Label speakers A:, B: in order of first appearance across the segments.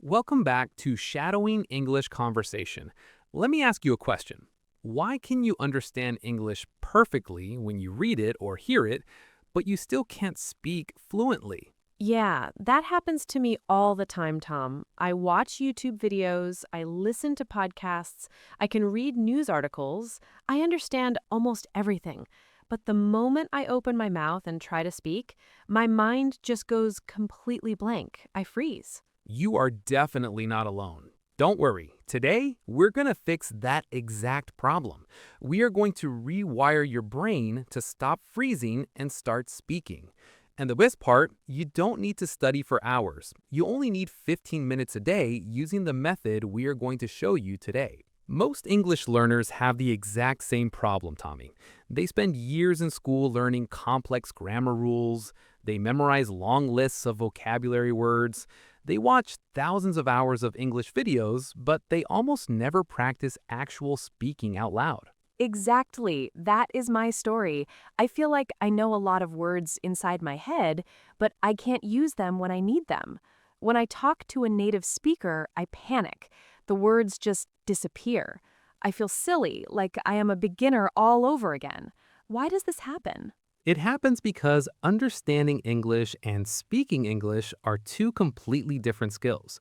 A: Welcome back to Shadowing English Conversation. Let me ask you a question. Why can you understand English perfectly when you read it or hear it, but you still can't speak fluently?
B: Yeah, that happens to me all the time, Tom. I watch YouTube videos, I listen to podcasts, I can read news articles, I understand almost everything. But the moment I open my mouth and try to speak, my mind just goes completely blank. I freeze.
A: You are definitely not alone. Don't worry. Today, we're going to fix that exact problem. We are going to rewire your brain to stop freezing and start speaking. And the best part, you don't need to study for hours. You only need 15 minutes a day using the method we are going to show you today. Most English learners have the exact same problem, Tommy. They spend years in school learning complex grammar rules. They memorize long lists of vocabulary words. They watch thousands of hours of English videos, but they almost never practice actual speaking out loud.
B: Exactly. That is my story. I feel like I know a lot of words inside my head, but I can't use them when I need them. When I talk to a native speaker, I panic. The words just disappear. I feel silly, like I am a beginner all over again. Why does this happen?
A: It happens because understanding English and speaking English are two completely different skills.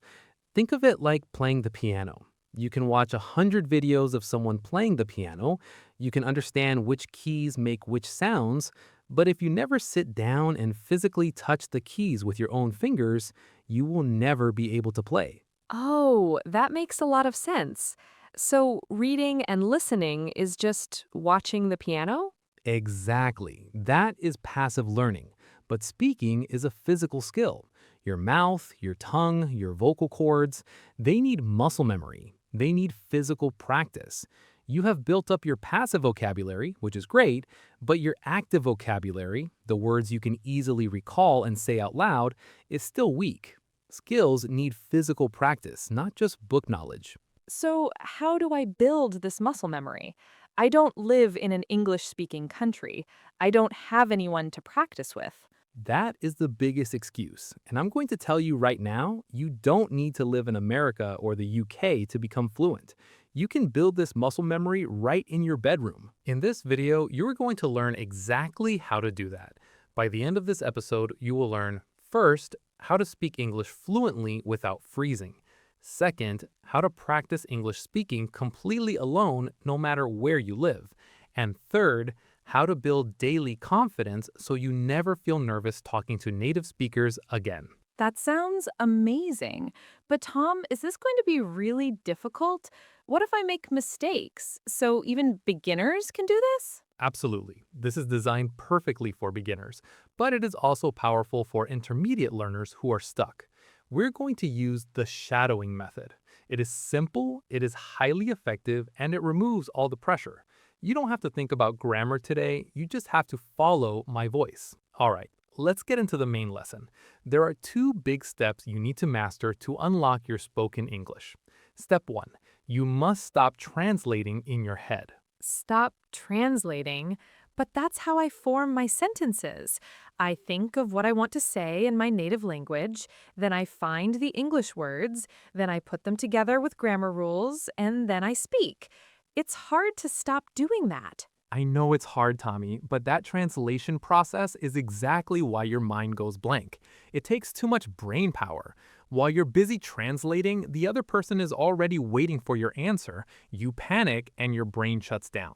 A: Think of it like playing the piano. You can watch 100 videos of someone playing the piano, you can understand which keys make which sounds, but if you never sit down and physically touch the keys with your own fingers, you will never be able to play.
B: Oh, that makes a lot of sense. So, reading and listening is just watching the piano?
A: Exactly. That is passive learning. But speaking is a physical skill. Your mouth, your tongue, your vocal cords, they need muscle memory. They need physical practice. You have built up your passive vocabulary, which is great, but your active vocabulary, the words you can easily recall and say out loud, is still weak. Skills need physical practice, not just book knowledge.
B: So, how do I build this muscle memory? I don't live in an English speaking country. I don't have anyone to practice with.
A: That is the biggest excuse. And I'm going to tell you right now, you don't need to live in America or the UK to become fluent. You can build this muscle memory right in your bedroom. In this video, you're going to learn exactly how to do that. By the end of this episode, you will learn first, how to speak English fluently without freezing. Second, how to practice English speaking completely alone no matter where you live. And third, how to build daily confidence so you never feel nervous talking to native speakers again.
B: That sounds amazing. But, Tom, is this going to be really difficult? What if I make mistakes? So, even beginners can do this?
A: Absolutely. This is designed perfectly for beginners, but it is also powerful for intermediate learners who are stuck. We're going to use the shadowing method. It is simple, it is highly effective, and it removes all the pressure. You don't have to think about grammar today, you just have to follow my voice. All right, let's get into the main lesson. There are two big steps you need to master to unlock your spoken English. Step 1. You must stop translating in your head.
B: Stop translating, but that's how I form my sentences. I think of what I want to say in my native language, then I find the English words, then I put them together with grammar rules, and then I speak. It's hard to stop doing that.
A: I know it's hard, Tommy, but that translation process is exactly why your mind goes blank. It takes too much brain power. While you're busy translating, the other person is already waiting for your answer. You panic and your brain shuts down.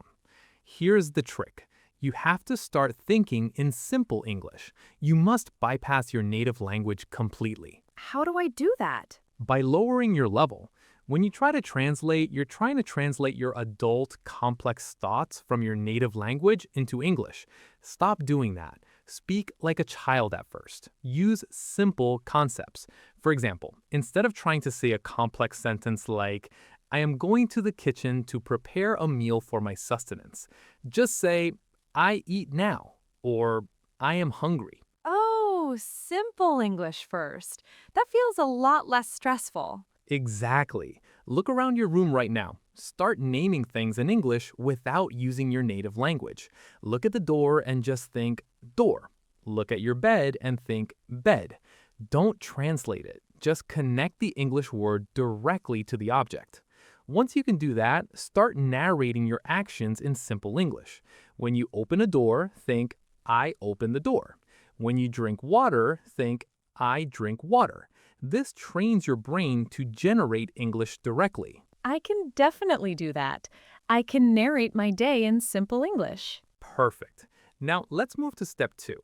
A: Here's the trick. You have to start thinking in simple English. You must bypass your native language completely.
B: How do I do that?
A: By lowering your level. When you try to translate, you're trying to translate your adult, complex thoughts from your native language into English. Stop doing that. Speak like a child at first. Use simple concepts. For example, instead of trying to say a complex sentence like, I am going to the kitchen to prepare a meal for my sustenance, just say, I eat now, or I am hungry.
B: Oh, simple English first. That feels a lot less stressful.
A: Exactly. Look around your room right now. Start naming things in English without using your native language. Look at the door and just think door. Look at your bed and think bed. Don't translate it. Just connect the English word directly to the object. Once you can do that, start narrating your actions in simple English. When you open a door, think, I open the door. When you drink water, think, I drink water. This trains your brain to generate English directly.
B: I can definitely do that. I can narrate my day in simple English.
A: Perfect. Now let's move to step 2.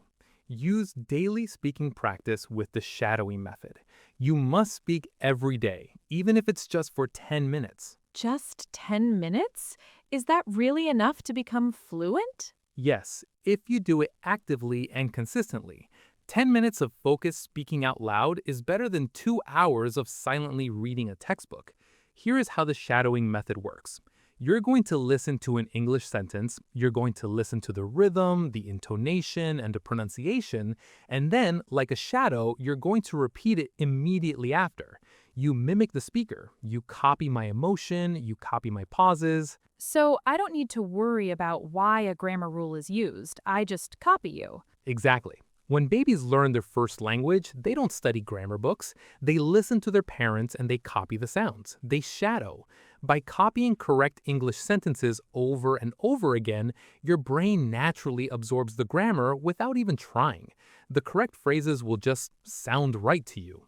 A: Use daily speaking practice with the shadowing method. You must speak every day, even if it's just for 10 minutes.
B: Just 10 minutes? Is that really enough to become fluent?
A: Yes, if you do it actively and consistently. 10 minutes of focused speaking out loud is better than 2 hours of silently reading a textbook. Here is how the shadowing method works. You're going to listen to an English sentence, you're going to listen to the rhythm, the intonation, and the pronunciation, and then, like a shadow, you're going to repeat it immediately after. You mimic the speaker, you copy my emotion, you copy my pauses.
B: So I don't need to worry about why a grammar rule is used. I just copy you.
A: Exactly. When babies learn their first language, they don't study grammar books. They listen to their parents and they copy the sounds. They shadow. By copying correct English sentences over and over again, your brain naturally absorbs the grammar without even trying. The correct phrases will just sound right to you.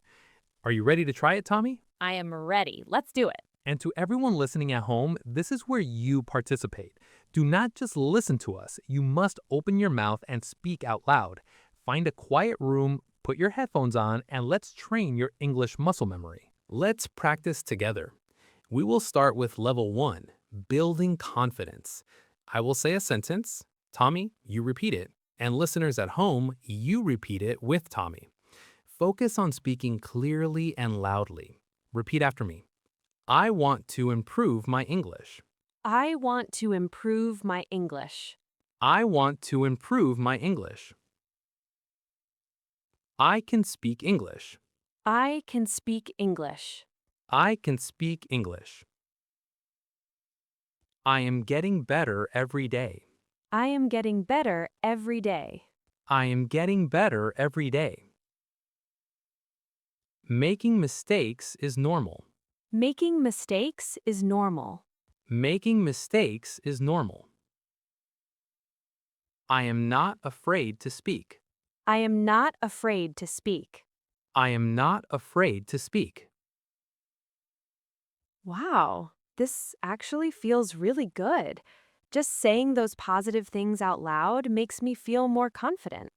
A: Are you ready to try it, Tommy?
B: I am ready. Let's do it.
A: And to everyone listening at home, this is where you participate. Do not just listen to us. You must open your mouth and speak out loud. Find a quiet room, put your headphones on, and let's train your English muscle memory. Let's practice together. We will start with level 1, building confidence. I will say a sentence. Tommy, you repeat it. And listeners at home, you repeat it with Tommy. Focus on speaking clearly and loudly. Repeat after me. I want to improve my English.
B: I want to improve my English.
A: I want to improve my English. I can speak English.
B: I can speak English.
A: I can speak English. I am getting better every day.
B: I am getting better every day.
A: I am getting better every day. Making mistakes is normal.
B: Making mistakes is normal.
A: Making mistakes is normal. I am not afraid to speak.
B: I am not afraid to speak.
A: I am not afraid to speak.
B: Wow, this actually feels really good. Just saying those positive things out loud makes me feel more confident.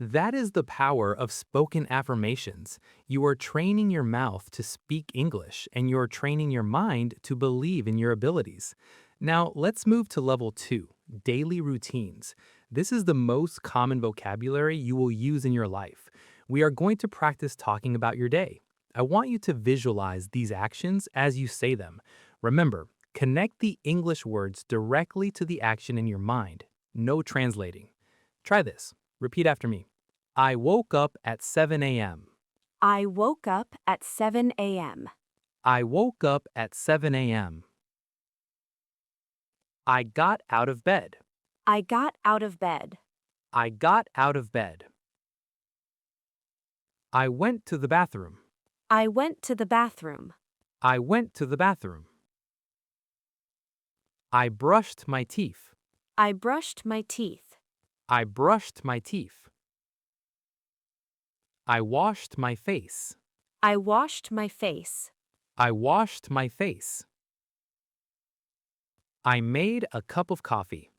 A: That is the power of spoken affirmations. You are training your mouth to speak English, and you are training your mind to believe in your abilities. Now, let's move to level 2, daily routines. This is the most common vocabulary you will use in your life. We are going to practice talking about your day. I want you to visualize these actions as you say them. Remember, connect the English words directly to the action in your mind. No translating. Try this. Repeat after me. I woke up at 7 a.m.
B: I woke up at 7 a.m.
A: I woke up at 7 a.m. I got out of bed.
B: I got out of bed.
A: I got out of bed. I went to the bathroom.
B: I went to the bathroom.
A: I went to the bathroom. I brushed my teeth.
B: I brushed my teeth.
A: I brushed my teeth. I washed my face.
B: I washed my face.
A: I washed my face. I made a cup of coffee.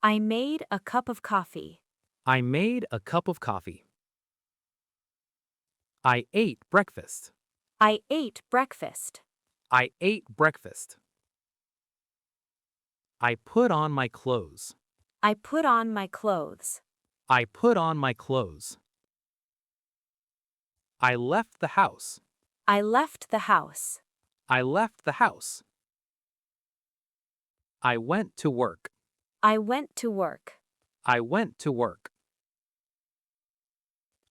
B: I made a cup of coffee.
A: I made a cup of coffee. I ate breakfast.
B: I ate breakfast.
A: I ate breakfast. I put on my clothes.
B: I put on my clothes.
A: I put on my clothes. I left the house.
B: I left the house.
A: I left the house. I went to work.
B: I went to work.
A: I went to work.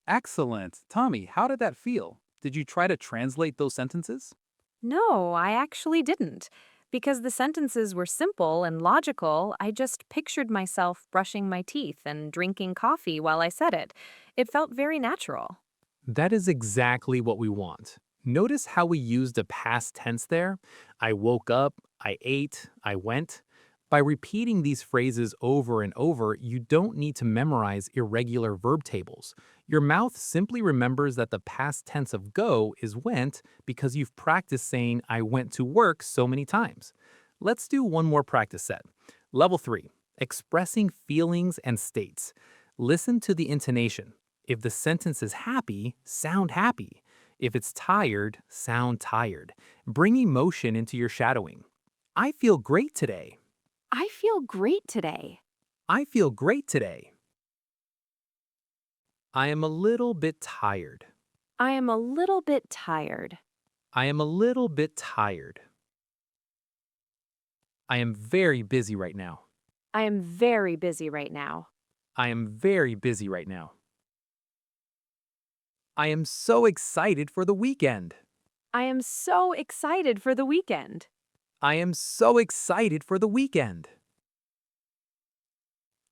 A: Excellent. Tommy, how did that feel? Did you try to translate those sentences?
B: No, I actually didn't. Because the sentences were simple and logical, I just pictured myself brushing my teeth and drinking coffee while I said it. It felt very natural.
A: That is exactly what we want. Notice how we used a past tense there? I woke up, I ate, I went. By repeating these phrases over and over, you don't need to memorize irregular verb tables. Your mouth simply remembers that the past tense of go is went because you've practiced saying I went to work so many times. Let's do one more practice set. Level 3, expressing feelings and states. Listen to the intonation. If the sentence is happy, sound happy. If it's tired, sound tired. Bring emotion into your shadowing. I feel great today.
B: I feel great today.
A: I feel great today. I am a little bit tired.
B: I am a little bit tired.
A: I am a little bit tired. I am very busy right now.
B: I am very busy right now.
A: I am very busy right now. I am so excited for the weekend.
B: I am so excited for the weekend.
A: I am so excited for the weekend.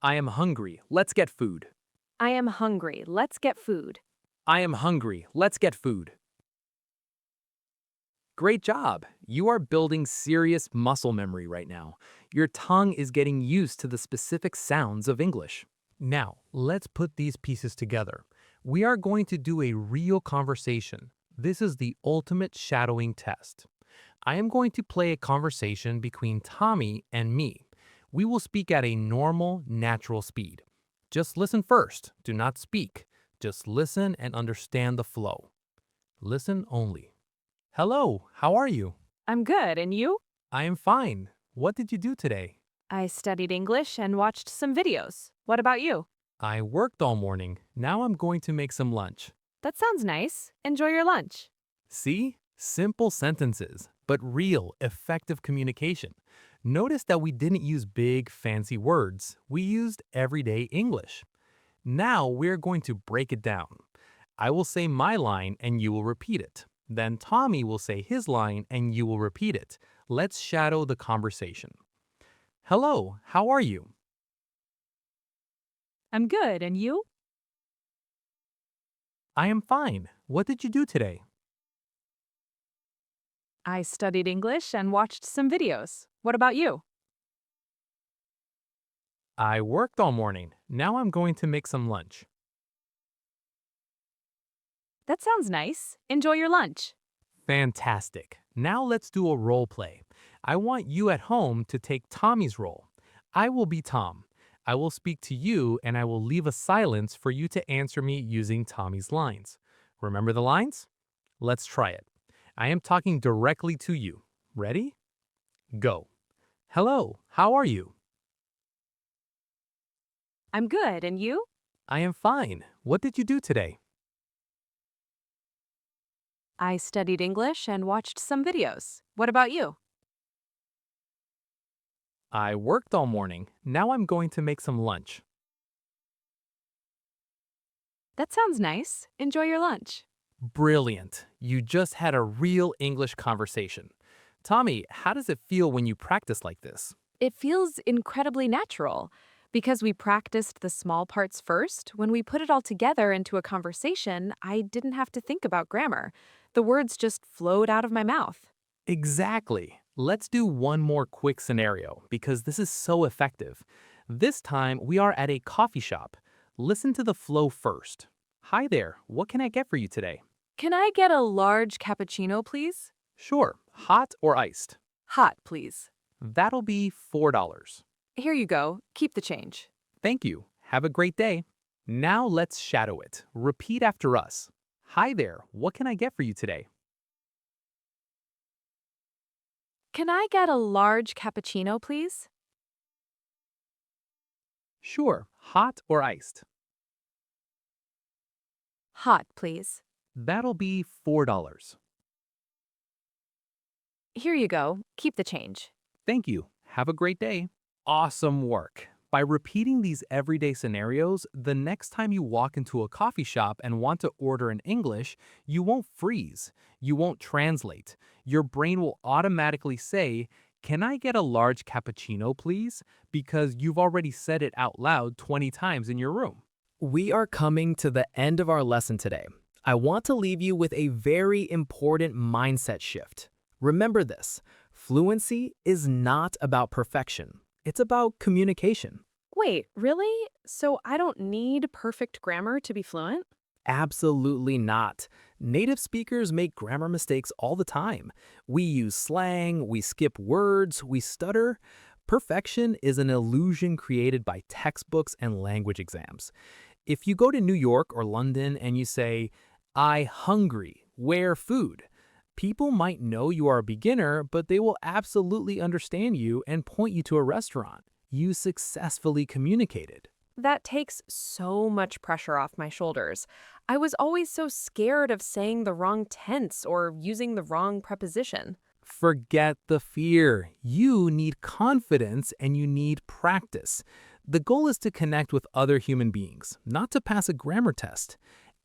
A: I am hungry. Let's get food.
B: I am hungry. Let's get food.
A: I am hungry. Let's get food. Great job! You are building serious muscle memory right now. Your tongue is getting used to the specific sounds of English. Now, let's put these pieces together. We are going to do a real conversation. This is the ultimate shadowing test. I am going to play a conversation between Tommy and me. We will speak at a normal, natural speed. Just listen first. Do not speak. Just listen and understand the flow. Listen only. Hello, how are you?
B: I'm good, and you?
A: I am fine. What did you do today?
B: I studied English and watched some videos. What about you?
A: I worked all morning. Now I'm going to make some lunch.
B: That sounds nice. Enjoy your lunch.
A: See? Simple sentences, but real, effective communication. Notice that we didn't use big, fancy words. We used everyday English. Now we're going to break it down. I will say my line and you will repeat it. Then Tommy will say his line and you will repeat it. Let's shadow the conversation. Hello, how are you?
B: I'm good, and you?
A: I am fine. What did you do today?
B: I studied English and watched some videos. What about you?
A: I worked all morning. Now I'm going to make some lunch.
B: That sounds nice. Enjoy your lunch.
A: Fantastic. Now let's do a role play. I want you at home to take Tommy's role. I will be Tom. I will speak to you and I will leave a silence for you to answer me using Tommy's lines. Remember the lines? Let's try it. I am talking directly to you. Ready? Go. Hello, how are you?
B: I'm good, and you?
A: I am fine. What did you do today?
B: I studied English and watched some videos. What about you?
A: I worked all morning. Now I'm going to make some lunch.
B: That sounds nice. Enjoy your lunch.
A: Brilliant. You just had a real English conversation. Tommy, how does it feel when you practice like this?
B: It feels incredibly natural. Because we practiced the small parts first, when we put it all together into a conversation, I didn't have to think about grammar. The words just flowed out of my mouth.
A: Exactly. Let's do one more quick scenario because this is so effective. This time we are at a coffee shop. Listen to the flow first. Hi there, what can I get for you today?
B: Can I get a large cappuccino, please?
A: Sure, hot or iced?
B: Hot, please.
A: That'll be $4.
B: Here you go. Keep the change.
A: Thank you. Have a great day. Now let's shadow it. Repeat after us. Hi there, what can I get for you today?
B: Can I get a large cappuccino, please?
A: Sure, hot or iced?
B: Hot, please.
A: That'll be $4.
B: Here you go. Keep the change.
A: Thank you. Have a great day. Awesome work. By repeating these everyday scenarios, the next time you walk into a coffee shop and want to order in English, you won't freeze. You won't translate. Your brain will automatically say, "Can I get a large cappuccino, please?" Because you've already said it out loud 20 times in your room. We are coming to the end of our lesson today.
C: I want to leave you with a very important mindset shift. Remember this: fluency is not about perfection, it's about communication.
B: Wait, really? So I don't need perfect grammar to be fluent?
C: Absolutely not. Native speakers make grammar mistakes all the time. We use slang, we skip words, we stutter. Perfection is an illusion created by textbooks and language exams. If you go to New York or London and you say, "I hungry, where food?" People might know you are a beginner, but they will absolutely understand you and point you to a restaurant. You successfully communicated.
B: That takes so much pressure off my shoulders. I was always so scared of saying the wrong tense or using the wrong preposition.
C: Forget the fear. You need confidence and you need practice. The goal is to connect with other human beings, not to pass a grammar test.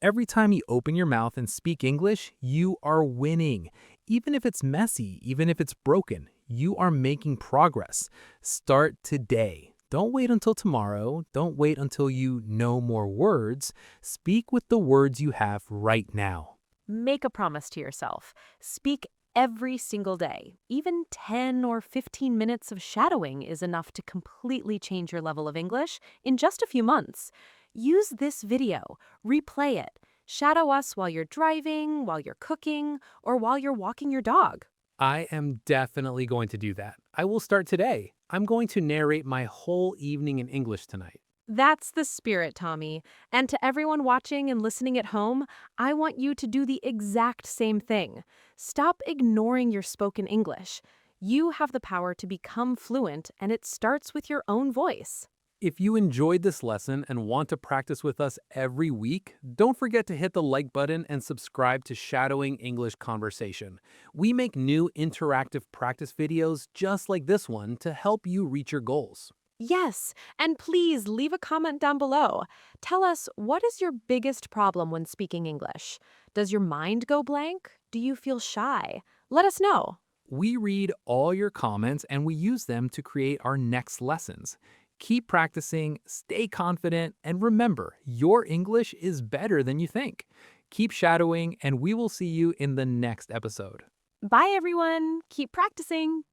C: Every time you open your mouth and speak English, you are winning. Even if it's messy, even if it's broken, you are making progress. Start today. Don't wait until tomorrow. Don't wait until you know more words. Speak with the words you have right now.
B: Make a promise to yourself. Speak every single day. Even 10 or 15 minutes of shadowing is enough to completely change your level of English in just a few months. Use this video, replay it. Shadow us while you're driving, while you're cooking, or while you're walking your dog.
A: I am definitely going to do that. I will start today. I'm going to narrate my whole evening in English tonight.
B: That's the spirit, Tommy. And to everyone watching and listening at home, I want you to do the exact same thing. Stop ignoring your spoken English. You have the power to become fluent, and it starts with your own voice.
A: If you enjoyed this lesson and want to practice with us every week, don't forget to hit the like button and subscribe to Shadowing English Conversation. We make new interactive practice videos just like this one to help you reach your goals.
B: Yes, and please leave a comment down below. Tell us, what is your biggest problem when speaking English? Does your mind go blank? Do you feel shy? Let us know.
A: We read all your comments and we use them to create our next lessons. Keep practicing, stay confident, and remember, your English is better than you think. Keep shadowing, and we will see you in the next episode.
B: Bye, everyone. Keep practicing.